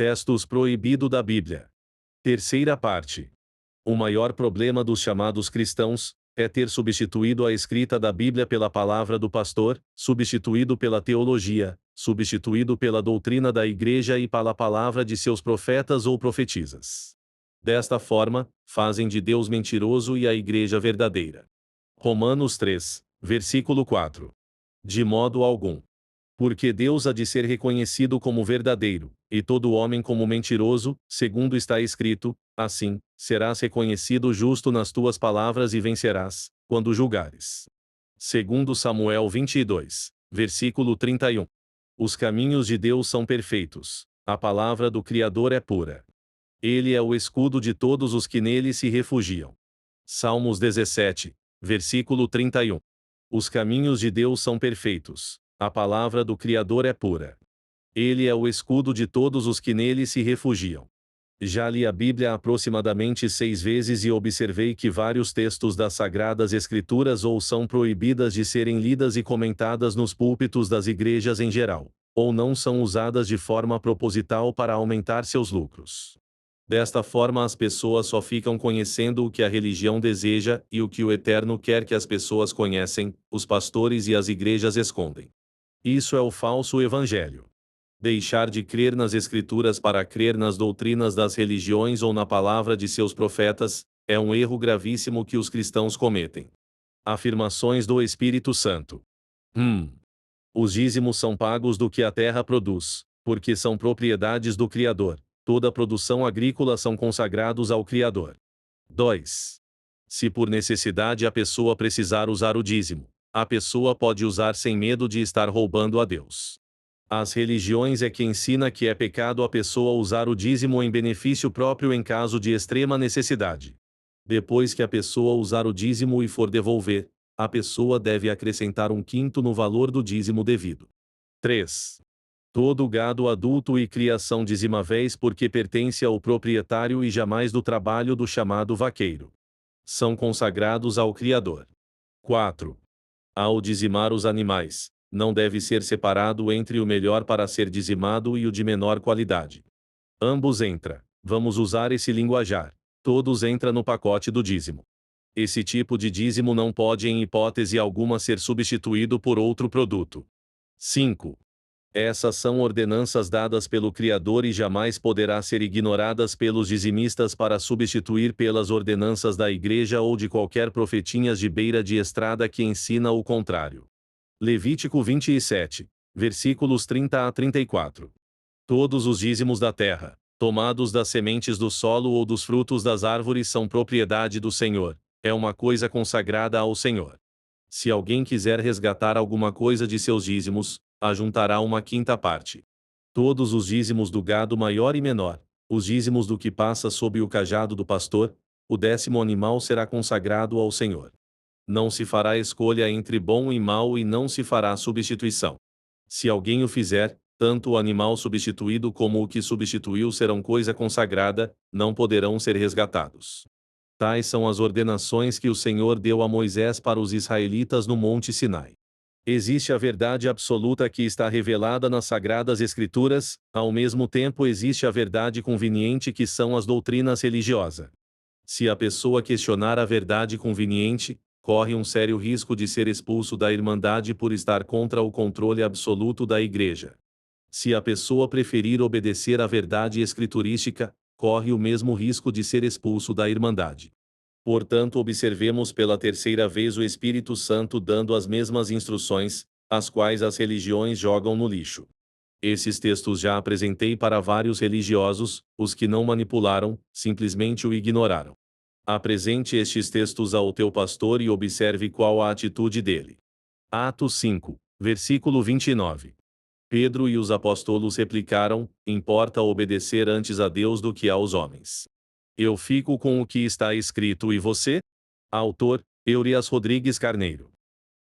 Textos proibido da Bíblia. Terceira parte. O maior problema dos chamados cristãos é ter substituído a escrita da Bíblia pela palavra do pastor, substituído pela teologia, substituído pela doutrina da igreja e pela palavra de seus profetas ou profetisas. Desta forma, fazem de Deus mentiroso e a igreja verdadeira. Romanos 3, versículo 4. De modo algum. Porque Deus há de ser reconhecido como verdadeiro, e todo homem como mentiroso, segundo está escrito, assim, serás reconhecido justo nas tuas palavras e vencerás, quando julgares. Segundo Samuel 22, versículo 31. Os caminhos de Deus são perfeitos, a palavra do Criador é pura. Ele é o escudo de todos os que nele se refugiam. Salmos 17, versículo 31. Os caminhos de Deus são perfeitos, a palavra do Criador é pura. Ele é o escudo de todos os que nele se refugiam. Já li a Bíblia aproximadamente 6 vezes e observei que vários textos das Sagradas Escrituras ou são proibidas de serem lidas e comentadas nos púlpitos das igrejas em geral, ou não são usadas de forma proposital para aumentar seus lucros. Desta forma as pessoas só ficam conhecendo o que a religião deseja e o que o Eterno quer que as pessoas conhecem, os pastores e as igrejas escondem. Isso é o falso evangelho. Deixar de crer nas Escrituras para crer nas doutrinas das religiões ou na palavra de seus profetas, é um erro gravíssimo que os cristãos cometem. Afirmações do Espírito Santo. Os dízimos são pagos do que a terra produz, porque são propriedades do Criador. Toda a produção agrícola são consagrados ao Criador. 2. Se por necessidade a pessoa precisar usar o dízimo, a pessoa pode usar sem medo de estar roubando a Deus. As religiões é que ensina que é pecado a pessoa usar o dízimo em benefício próprio em caso de extrema necessidade. Depois que a pessoa usar o dízimo e for devolver, a pessoa deve acrescentar 1/5 no valor do dízimo devido. 3. Todo gado adulto e criação dizimáveis porque pertence ao proprietário e jamais do trabalho do chamado vaqueiro. São consagrados ao Criador. 4. Ao dizimar os animais, não deve ser separado entre o melhor para ser dizimado e o de menor qualidade. Ambos entra, vamos usar esse linguajar, todos entra no pacote do dízimo. Esse tipo de dízimo não pode em hipótese alguma ser substituído por outro produto. 5. Essas são ordenanças dadas pelo Criador e jamais poderá ser ignoradas pelos dizimistas para substituir pelas ordenanças da igreja ou de qualquer profetinhas de beira de estrada que ensina o contrário. Levítico 27, versículos 30 a 34. Todos os dízimos da terra, tomados das sementes do solo ou dos frutos das árvores são propriedade do Senhor, é uma coisa consagrada ao Senhor. Se alguém quiser resgatar alguma coisa de seus dízimos, ajuntará 1/5 parte. Todos os dízimos do gado maior e menor, os dízimos do que passa sob o cajado do pastor, o 10º animal será consagrado ao Senhor. Não se fará escolha entre bom e mau e não se fará substituição. Se alguém o fizer, tanto o animal substituído como o que substituiu serão coisa consagrada, não poderão ser resgatados. Tais são as ordenações que o Senhor deu a Moisés para os israelitas no Monte Sinai. Existe a verdade absoluta que está revelada nas Sagradas Escrituras, ao mesmo tempo existe a verdade conveniente que são as doutrinas religiosas. Se a pessoa questionar a verdade conveniente, corre um sério risco de ser expulso da Irmandade por estar contra o controle absoluto da Igreja. Se a pessoa preferir obedecer à verdade escriturística, corre o mesmo risco de ser expulso da Irmandade. Portanto, observemos pela terceira vez o Espírito Santo dando as mesmas instruções, as quais as religiões jogam no lixo. Esses textos já apresentei para vários religiosos, os que não manipularam, simplesmente o ignoraram. Apresente estes textos ao teu pastor e observe qual a atitude dele. Atos 5, versículo 29. Pedro e os apóstolos replicaram: importa obedecer antes a Deus do que aos homens. Eu fico com o que está escrito e você? Autor, Eurias Rodrigues Carneiro.